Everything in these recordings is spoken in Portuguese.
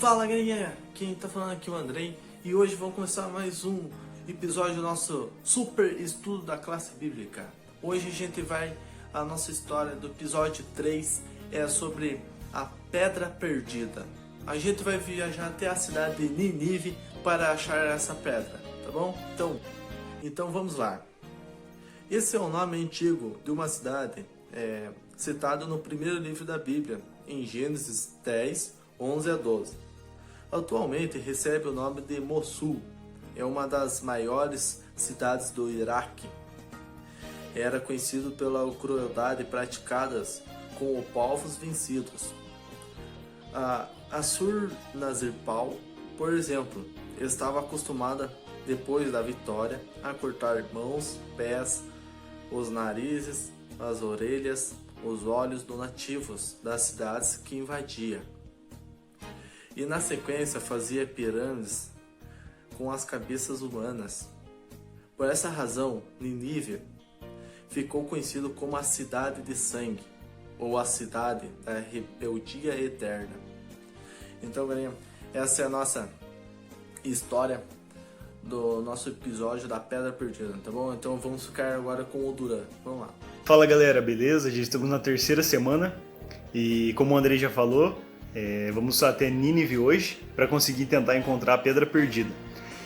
Fala galerinha, quem tá falando aqui é o Andrei e hoje vamos começar mais um episódio do nosso super estudo da classe bíblica. Hoje a gente a nossa história do episódio 3 é sobre a Pedra Perdida. A gente vai viajar até a cidade de Nínive para achar essa pedra, tá bom? Então vamos lá. Esse é o nome antigo de uma cidade citado no primeiro livro da Bíblia, em Gênesis 10, 11 a 12. Atualmente recebe o nome de Mossul, é uma das maiores cidades do Iraque. Era conhecido pela crueldade praticadas com os povos vencidos. A Assur-Nazirpal, por exemplo, estava acostumada, depois da vitória, a cortar mãos, pés, os narizes, as orelhas, os olhos dos nativos das cidades que invadia. E na sequência fazia pirâmides com as cabeças humanas. Por essa razão, Nínive ficou conhecido como a cidade de sangue, ou a cidade da rebeldia eterna. Então, galerinha, essa é a nossa história do nosso episódio da Pedra Perdida, tá bom? Então vamos ficar agora com o Duran. Vamos lá. Fala galera, beleza? Já estamos na terceira semana e como o Andrei já falou, vamos até Nínive hoje para conseguir tentar encontrar a Pedra Perdida.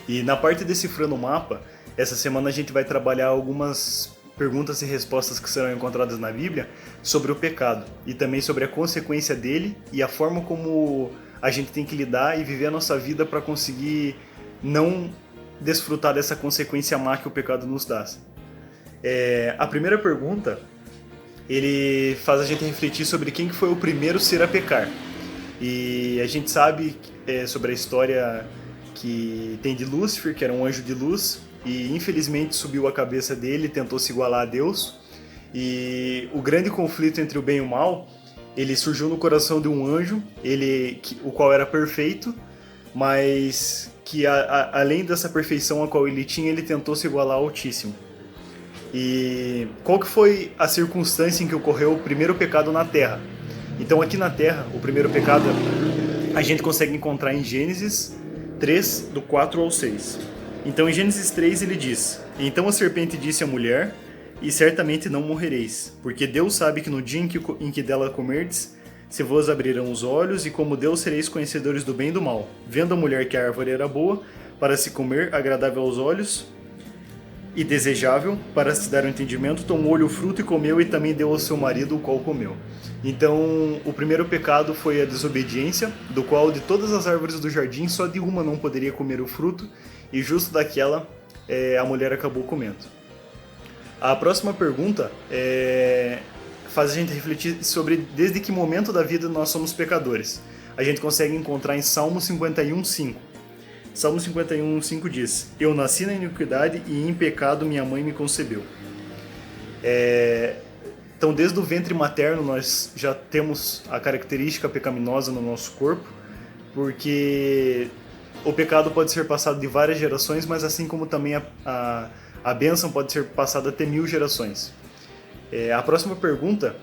E na parte decifrando o mapa, essa semana a gente vai trabalhar algumas perguntas e respostas que serão encontradas na Bíblia sobre o pecado e também sobre a consequência dele e a forma como a gente tem que lidar e viver a nossa vida para conseguir não desfrutar dessa consequência má que o pecado nos dá. A primeira pergunta, ele faz a gente refletir sobre quem que foi o primeiro ser a pecar. E a gente sabe sobre a história que tem de Lúcifer, que era um anjo de luz, e infelizmente subiu a cabeça dele, tentou se igualar a Deus. E o grande conflito entre o bem e o mal, ele surgiu no coração de um anjo, o qual era perfeito, mas que além dessa perfeição a qual ele tinha, ele tentou se igualar ao Altíssimo. E qual que foi a circunstância em que ocorreu o primeiro pecado na Terra? Então aqui na Terra, o primeiro pecado a gente consegue encontrar em Gênesis 3, do 4 ao 6. Então em Gênesis 3 ele diz: Então a serpente disse à mulher, e certamente não morrereis, porque Deus sabe que no dia em que dela comerdes, se vos abrirão os olhos, e como Deus sereis conhecedores do bem e do mal. Vendo a mulher que a árvore era boa, para se comer, agradável aos olhos, e desejável, para se dar o entendimento, tomou-lhe o fruto e comeu, e também deu ao seu marido, o qual comeu. Então, o primeiro pecado foi a desobediência, do qual de todas as árvores do jardim, só de uma não poderia comer o fruto, e justo daquela a mulher acabou comendo. A próxima pergunta faz a gente refletir sobre desde que momento da vida nós somos pecadores. A gente consegue encontrar em Salmo 51:5. Salmo 51:5 diz: Eu nasci na iniquidade e em pecado minha mãe me concebeu. Então, desde o ventre materno nós já temos a característica pecaminosa no nosso corpo, porque o pecado pode ser passado de várias gerações, mas assim como também a bênção pode ser passada até 1000 gerações. A próxima pergunta,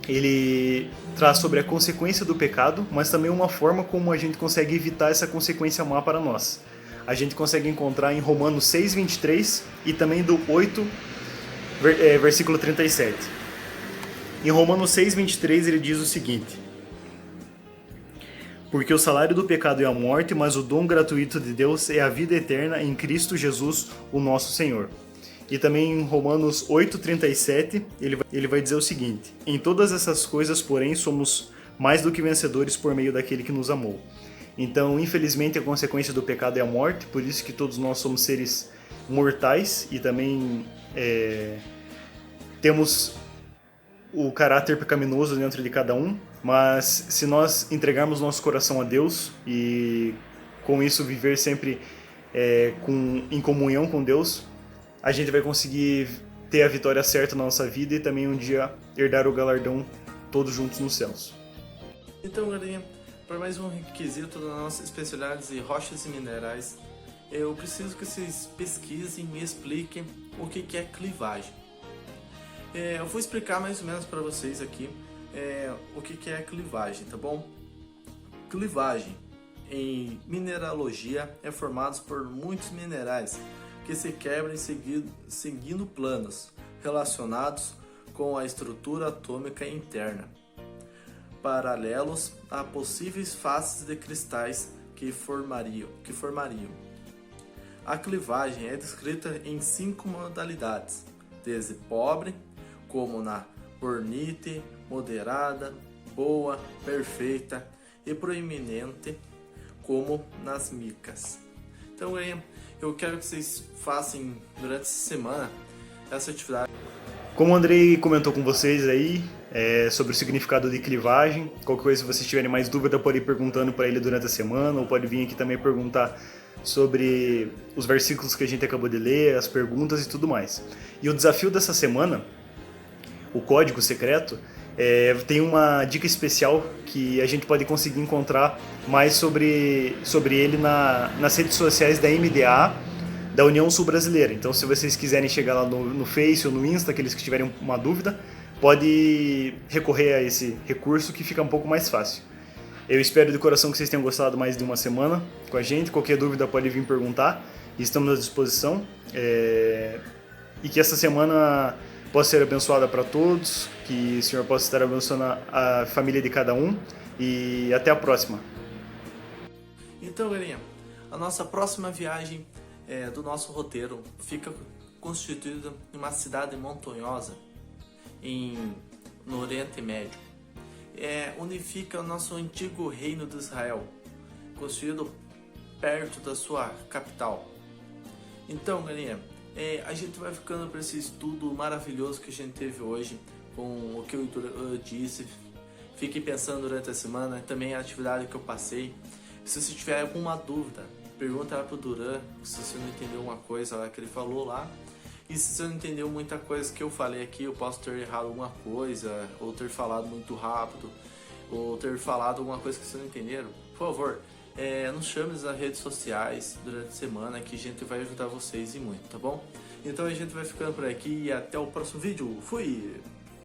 ele traz sobre a consequência do pecado, mas também uma forma como a gente consegue evitar essa consequência má para nós. A gente consegue encontrar em Romanos 6:23 e também do 8, versículo 37. Em Romanos 6:23 ele diz o seguinte: Porque o salário do pecado é a morte, mas o dom gratuito de Deus é a vida eterna em Cristo Jesus, o nosso Senhor. E também em Romanos 8:37, ele vai dizer o seguinte: Em todas essas coisas, porém, somos mais do que vencedores por meio daquele que nos amou. Então, infelizmente, a consequência do pecado é a morte, por isso que todos nós somos seres mortais e também temos o caráter pecaminoso dentro de cada um, mas se nós entregarmos nosso coração a Deus e com isso viver sempre em comunhão com Deus, a gente vai conseguir ter a vitória certa na nossa vida e também um dia herdar o galardão todos juntos nos céus. Então, galerinha, para mais um requisito das nossas especialidades em rochas e minerais, eu preciso que vocês pesquisem e me expliquem o que é clivagem. Eu vou explicar mais ou menos para vocês aqui o que é clivagem, tá bom? Clivagem em mineralogia é formado por muitos minerais que se quebram seguindo planos relacionados com a estrutura atômica interna, paralelos a possíveis faces de cristais que formariam. A clivagem é descrita em 5 modalidades, desde pobre, como na ornite, moderada, boa, perfeita e proeminente, como nas micas. Então eu quero que vocês façam durante essa semana essa atividade. Como o Andrei comentou com vocês aí sobre o significado de clivagem, qualquer coisa, se vocês tiverem mais dúvida, pode ir perguntando para ele durante a semana, ou pode vir aqui também perguntar sobre os versículos que a gente acabou de ler, as perguntas e tudo mais. E o desafio dessa semana, o código secreto, tem uma dica especial que a gente pode conseguir encontrar mais sobre ele nas redes sociais da MDA, da União Sul Brasileira. Então, se vocês quiserem chegar lá no Face ou no Insta, aqueles que tiverem uma dúvida, pode recorrer a esse recurso que fica um pouco mais fácil. Eu espero de coração que vocês tenham gostado mais de uma semana com a gente. Qualquer dúvida pode vir perguntar. Estamos à disposição. E que essa semana possa ser abençoada para todos, que o Senhor possa estar abençoando a família de cada um. E até a próxima. Então, galerinha, a nossa próxima viagem do nosso roteiro fica constituída em uma cidade montanhosa no Oriente Médio. Unifica o nosso antigo reino de Israel, construído perto da sua capital. Então, galerinha, a gente vai ficando para esse estudo maravilhoso que a gente teve hoje, com o que eu disse. Fique pensando durante a semana, também a atividade que eu passei. Se você tiver alguma dúvida, pergunta lá pro Duran, se você não entendeu alguma coisa lá que ele falou lá. E se você não entendeu muita coisa que eu falei aqui, eu posso ter errado alguma coisa, ou ter falado muito rápido, ou ter falado alguma coisa que vocês não entenderam. Por favor, nos chame nas redes sociais durante a semana, que a gente vai ajudar vocês e muito, tá bom? Então a gente vai ficando por aqui e até o próximo vídeo. Fui!